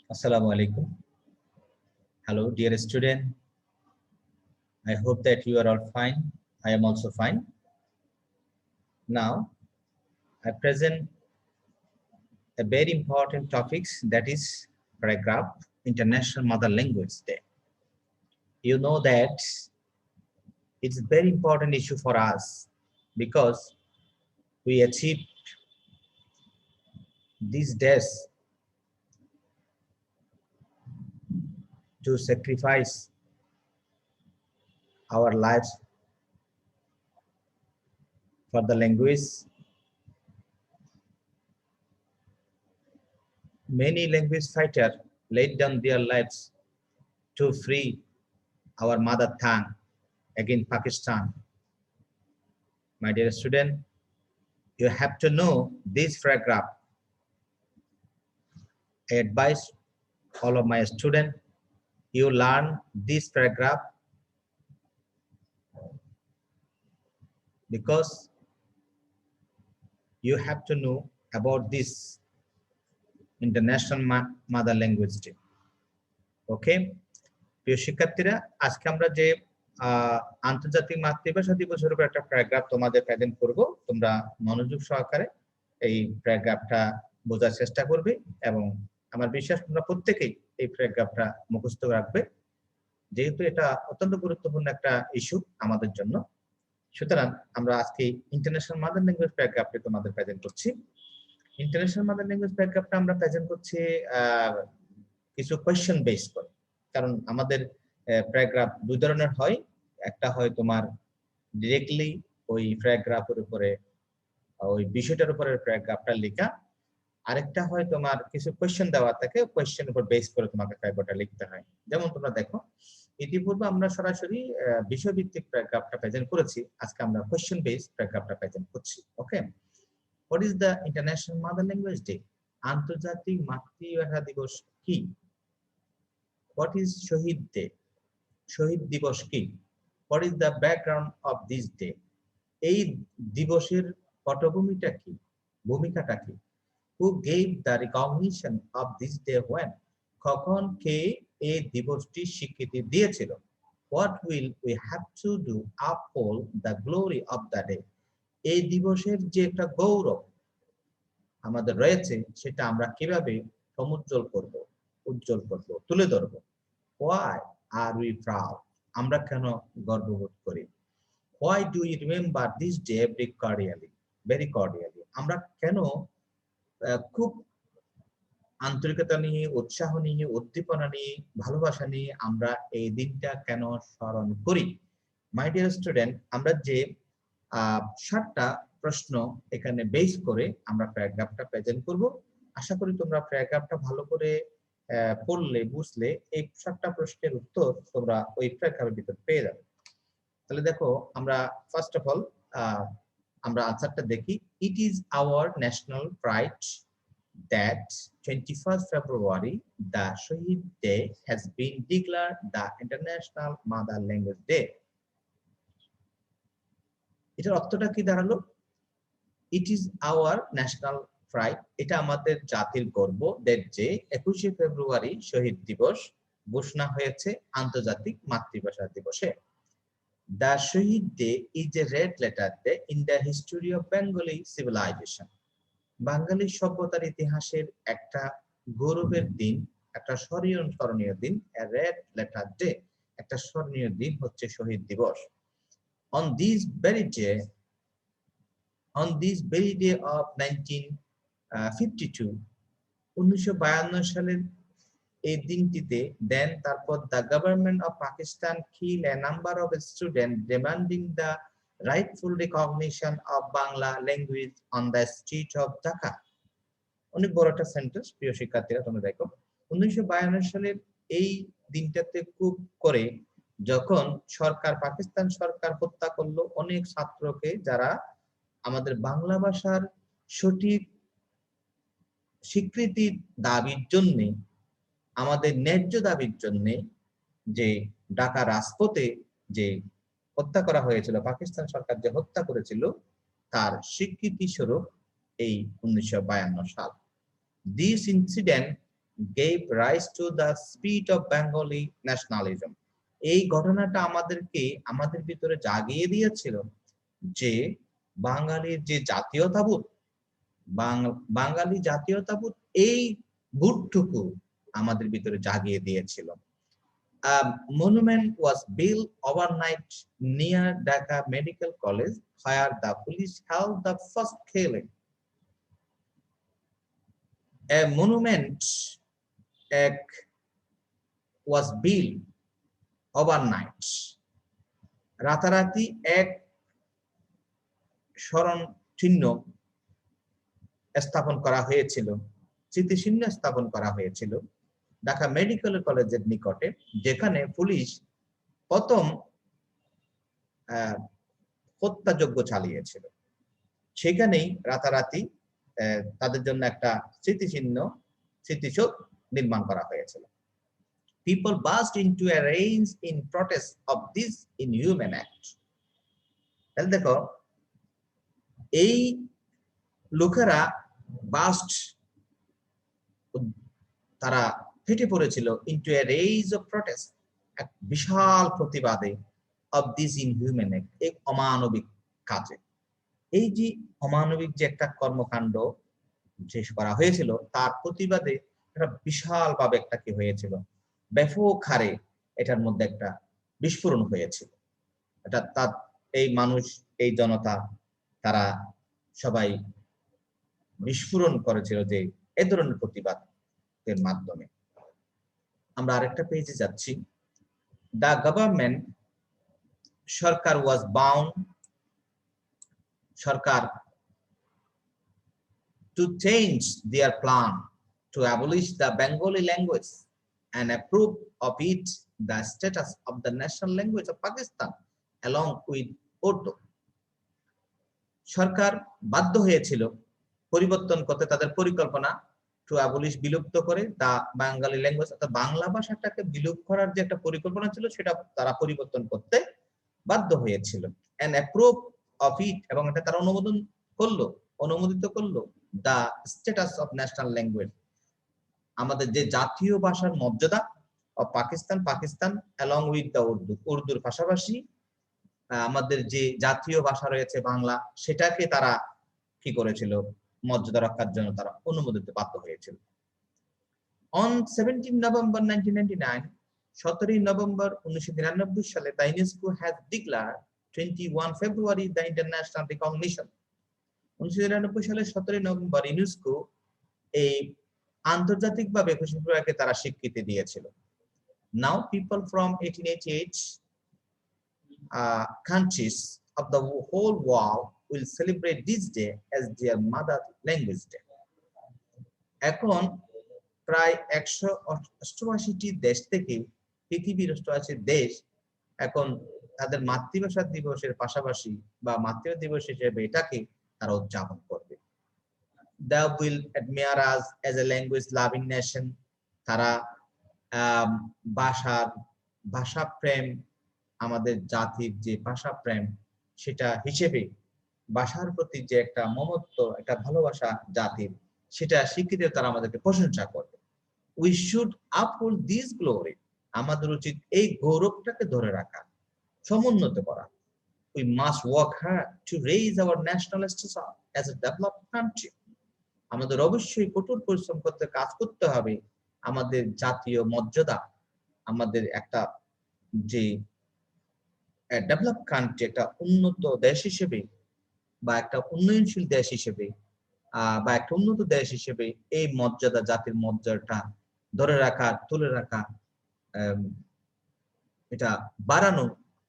Assalamu alaikum. Hello, dear student. I hope that you are all fine. I am also fine. Now, I present a very important topics, that is paragraph International Mother Language Day. You know that it's a very important issue for us because we achieve these days to sacrifice our lives for the language. Many language fighters laid down their lives to free our mother tongue against Pakistan. My dear student, you have to know this paragraph. I advise all of my students, you learn this paragraph because you have to know about this International Mother Language Day. Okay? প্রিয় শিক্ষার্থীরা, আজকে আমরা যে আন্তর্জাতিক মাতৃভাষা দিবসের উপর একটা প্যারাগ্রাফ তোমাদের প্রেজেন্ট করব। তোমরা মনোযোগ সহকারে এই প্যারাগ্রাফটা বোঝার চেষ্টা করবে এবং আমার বিশ্বাস তোমরা প্রত্যেকেই এই প্যারাগ্রাফটা মুখস্থ রাখবে, যেহেতু এটা অত্যন্ত গুরুত্বপূর্ণ একটা ইস্যু আমাদের জন্য। সুতরাং আমরা আজকে ইন্টারন্যাশনাল মাদার ল্যাঙ্গুয়েজ প্যারাগ্রাফটি তোমাদের প্রেজেন্ট করছি। ইন্টারন্যাশনাল মাদার ল্যাঙ্গুয়েজ প্যারাগ্রাফটা আমরা প্রেজেন্ট করছি কিছু কোয়েশ্চেন বেস করে, কারণ আমাদের প্যারাগ্রাফ দুই ধরনের হয়। একটা হয় তোমার ডিরেক্টলি ওই প্যারাগ্রাফের উপরে ওই বিষয়টার উপরে প্যারাগ্রাফটা লেখা, আরেকটা হয় তোমার কিছু কোয়েশ্চেন দেওয়া থাকে, কোয়েশ্চেন উপর বেস করে তোমাকে প্যারাগ্রাফটা লিখতে হয়। যেমন তোমরা দেখো, ইতিপূর্বে আমরা সরাসরি বিষয়ভিত্তিক প্যারাগ্রাফটা প্রেজেন্ট করেছি, আজকে আমরা কোয়েশ্চেন বেস প্যারাগ্রাফটা প্রেজেন্ট করছি। Okay, what is the international mother language day? আন্তর্জাতিক মাতৃভাষা দিবস কি? What is Shaheed day? শহীদ দিবস কি? What is the background of this day? এই দিবসের পটভূমিটা কি, ভূমিকাটা কি? Who gave the recognition of this day when? কখন কে এই দিবসটি স্বীকৃতি দিয়েছিল? What will we have to do uphold the glory of the day? এই দিবসের যে একটা গৌরব আমাদের রয়েছে সেটা আমরা কিভাবে সমুজ্জ্বল করব, উজ্জ্বল করব, তুলে ধরব? Why are we proud? আমরা কেন গর্ববোধ করি? Why do we remember this day very cordially? আমরা কেন খুব আন্তরিকতা নিয়ে, উৎসাহ নিয়ে, উদ্দীপনা নিয়ে, ভালোবাসা নিয়ে আমরা এই দিনটা কেন স্মরণ করি? মাই ডিয়ার স্টুডেন্ট, আমরা যে 7টা প্রশ্ন এখানে বেস করে আমরা প্যারাগ্রাফটা প্রেজেন্ট করব। আশা করি তোমরা প্যারাগ্রাফটা ভালো করে পড়লে, বুঝলে এই 7টা প্রশ্নের উত্তর তোমরা ওই প্যারাগ্রাফের ভিতর পেয়ে যাবে। তাহলে দেখো, আমরা ফার্স্ট অফ অল আমরা আনসারটা দেখি। It is our national pride that 21st February, the Shahid Day, has been declared the International Mother Language Day. এটার অর্থটা কি দাঁড়ালো? It is our national pride, এটা আমাদের জাতির গর্ব, that যে 21শে ফেব্রুয়ারি শহীদ দিবস ঘোষণা হয়েছে আন্তর্জাতিক মাতৃভাষা দিবসে। The Shahid Day is a red letter day in the history of Bengali civilization. বাঙালি সভ্যতার ইতিহাসের একটা গৌরবের দিন, একটা স্মরণীয় দিন, রেড লেটার ডে, একটা স্মরণীয় দিন হচ্ছে শহীদ দিবস। On this very day of 1952, 1952 সালের এই দিনটিতে দেন তারপর the government of Pakistan killed a number of students demanding the rightful recognition of Bangla language on the street of Dhaka. অনেক বড় একটা সেন্টেন্স, প্রিয় শিক্ষার্থীরা তোমরা দেখো। 1952 সালের এই দিনটাতে খুব করে যখন সরকার, পাকিস্তান সরকার হত্যা করলো অনেক ছাত্রকে, যারা আমাদের বাংলা ভাষার সঠিক স্বীকৃতির দাবির জন্য, আমাদের ন্যায্য দাবির জন্য যে ঢাকা রাজপথে যে হত্যা করা হয়েছিল, পাকিস্তান সরকার যে হত্যা করেছিল, তার স্বীকৃতি স্বরূপ এই 1952 সাল। This incident gave rise to the spirit of Bengali nationalism. এই ঘটনাটা আমাদেরকে আমাদের ভিতরে জাগিয়ে দিয়েছিল যে বাঙালির যে জাতীয়তাবোধ, বাঙালি জাতীয়তাবোধ এই বোধটুকু আমাদের ভিতরে জাগিয়ে দিয়েছিল। A monument was built overnight near Dhaka Medical College, where the police held the first killing. A monument was built overnight. রাতারাতি এক স্মরণ চিহ্ন স্থাপন করা হয়েছিল, স্মৃতিচিহ্ন স্থাপন করা হয়েছিল ঢাকা মেডিকেল কলেজের নিকটে, যেখানে পুলিশ প্রথম হত্যাযজ্ঞ চালিয়েছিল। সেখানেই রাতারাতি তাদের জন্য একটা স্মৃতিসৌধ নির্মাণ করা হয়েছিল। People burst into a rage in protest of this inhuman act. তাহলে দেখো এই লোকেরা বাস্ট, তারা ফেটে পড়েছিল into a rage of protest, এক বিশাল প্রতিবাদে of this inhuman act, এক অমানবিক কাজে। এই যে অমানবিক যে একটা কর্মকাণ্ড শেষ করা হয়েছিল তার প্রতিবাদে একটা বিশাল ভাবে একটা কি হয়েছিল, ব্যাপক হারে এটার মধ্যে একটা বিস্ফোরণ হয়েছিল। এটা তার এই মানুষ, এই জনতা, তারা সবাই বিস্ফোরণ করেছিল যে এ ধরনের প্রতিবাদের মাধ্যমে। আমরা আরেকটা পেজে যাচ্ছি। The government, Sarkar was bound, Sarkar to change their plan to abolish the Bengali language and approve of it the status of the national language of Pakistan along with Urdu. সরকার বাধ্য হয়েছিল পরিবর্তন করতে তাদের পরিকল্পনা, টু অ্যাবলিশ, বিলুপ্ত করে, দা বাঙালি language, অর্থাৎ বাংলা ভাষাটাকে বিলুপ্ত করার যে একটা পরিকল্পনা ছিল সেটা তারা পরিবর্তন করতে বাধ্য হয়েছিল। এন্ড অ্যাপ্রুভ অফ ইট, এবং এটা তারা অনুমোদিত করলো the status of national language, আমাদের যে জাতীয় ভাষার মর্যাদা of Pakistan along with the উর্দুর পাশাপাশি আমাদের যে জাতীয় ভাষা রয়েছে বাংলা, সেটাকে তারা কি করেছিল, মর্যাদা রক্ষার জন্য তারা অনুমোদিত বাধ্য হয়েছিল। অন 17 নভেম্বর 1999, 17 নভেম্বর 1999 সালে the UNESCO has declare 21 February the international recognition. 1999 সালের 17 নভেম্বর ইউনেস্কো এই আন্তর্জাতিকভাবে 21 ফেব্রুয়ারিকে তারা স্বীকৃতি দিয়েছিল। নাও people from 1888 countries of the whole world will celebrate this day as their mother language day. এখন প্রায় 188টি দেশ থেকে, পৃথিবীর 88 দেশ এখন তাদের মাতৃভাষা দিবসের পাশাপাশি বা মাতৃভাষা দিবস হিসেবে এটাকে তারা উদযাপন করবে। They will admire us as a language loving nation. তারা ভাষা প্রেম, আমাদের জাতির যে ভাষা প্রেম সেটা হিসেবে ভাষার প্রতি যে একটা মমত্ব, একটা ভালোবাসা জাতির, সেটা স্বীকৃতি তারা আমাদেরকে প্রশংসা করবে। We should uphold this glory. আমাদের উচিত এই গৌরবটাকে ধরে রাখা, সমুন্নত করা। We must work hard to raise our national status as a developed country. আমাদের অবশ্যই কঠোর পরিশ্রম করতে, কাজ করতে হবে আমাদের জাতীয় মর্যাদা, আমাদের একটা যে ডেভেলপ কান্ট্রি, একটা উন্নত দেশ হিসেবে বা একটা উন্নয়নশীল দেশ হিসেবে বা একটা উন্নত দেশ হিসেবে এই মর্যাদা, জাতির মর্যাদাটা ধরে রাখা, তুলে রাখা, এটা বাড়ানো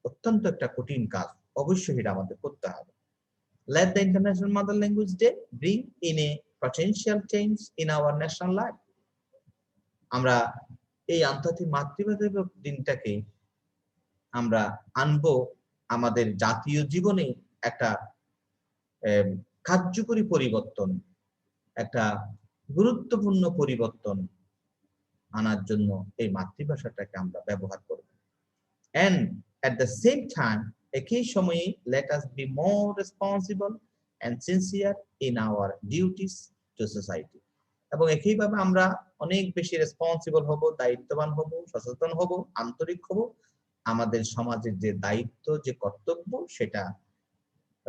অত্যন্ত একটা কঠিন কাজ, অবশ্যই এটা আমাদের করতে হবে। Let the International Mother Language Day bring in a potential change in our national life. আমরা এই আন্তর্জাতিক মাতৃভাষা দিনটাকে আমরা আনবো আমাদের জাতীয় জীবনে একটা কার্যকরী পরিবর্তন, একটা গুরুত্বপূর্ণ পরিবর্তন আনার জন্য এই মাতৃভাষাটাকে আমরা ব্যবহার করব। And at the same time, একই সময়ে let us be more responsible and sincere in our duties to society. এবং একইভাবে আমরা অনেক বেশি রেসপন্সিবল হব, দায়িত্ববান হব, সচেতন হব, আন্তরিক হব আমাদের সমাজের যে দায়িত্ব, যে কর্তব্য সেটা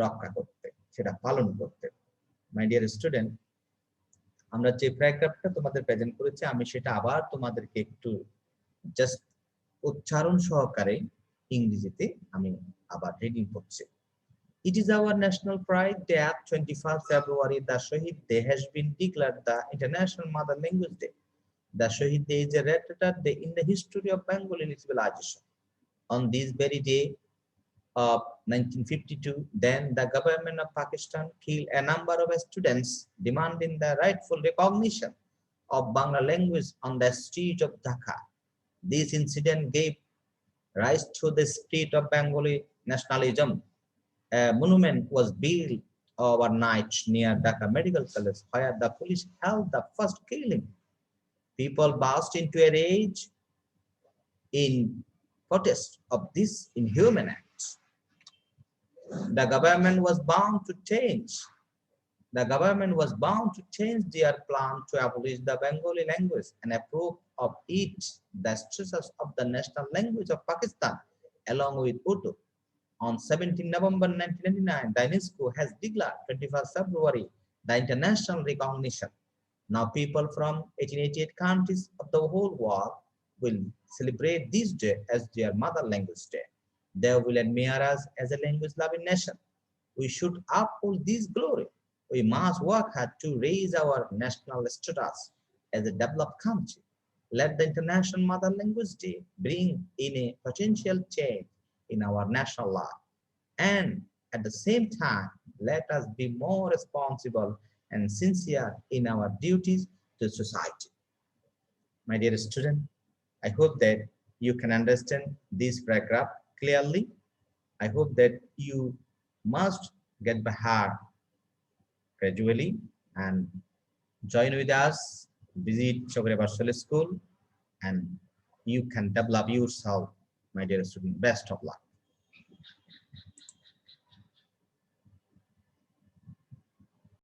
রক্ষা করতে, সেটা পালন করতে। মাই ডিয়ার স্টুডেন্ট, আমরা যে প্যারাগ্রাফটা তোমাদের প্রেজেন্ট করেছি আমি সেটা আবার তোমাদেরকে একটু জাস্ট উচ্চারণ সহকারে ইংরেজিতে আমি আবার রিডিং করছি। It is our national pride that 21st February, the Shahid Day, has been declared the International Mother Language Day. The Shahid Day is a rare day in the history of Bengali civilization. On this very day of 1952, then the government of Pakistan killed a number of students demanding the rightful recognition of Bangla language on the street of Dhaka. This incident gave rise to the spirit of Bengali nationalism. A monument was built overnight near Dhaka Medical College, where the police held the first killing. People burst into a rage in protest of this inhuman act. The government was bound to change. The government was bound to change their plan to abolish the Bengali language and approve of it the status of the national language of Pakistan, along with Urdu. On 17 November 1999, the UNESCO has declared 21st February the international recognition. Now people from 188 countries of the whole world will celebrate this day as their mother language day. They will admire us as a language-loving nation. We should uphold this glory. We must work hard to raise our national status as a developed country. Let the International Mother Language Day bring in a potential change in our national life. And at the same time, let us be more responsible and sincere in our duties to society. My dear student, I hope that you can understand this paragraph clearly. I hope that you must get by heart gradually and join with us, visit Chogre Barsale School, and you can develop yourself, my dear student. Best of luck.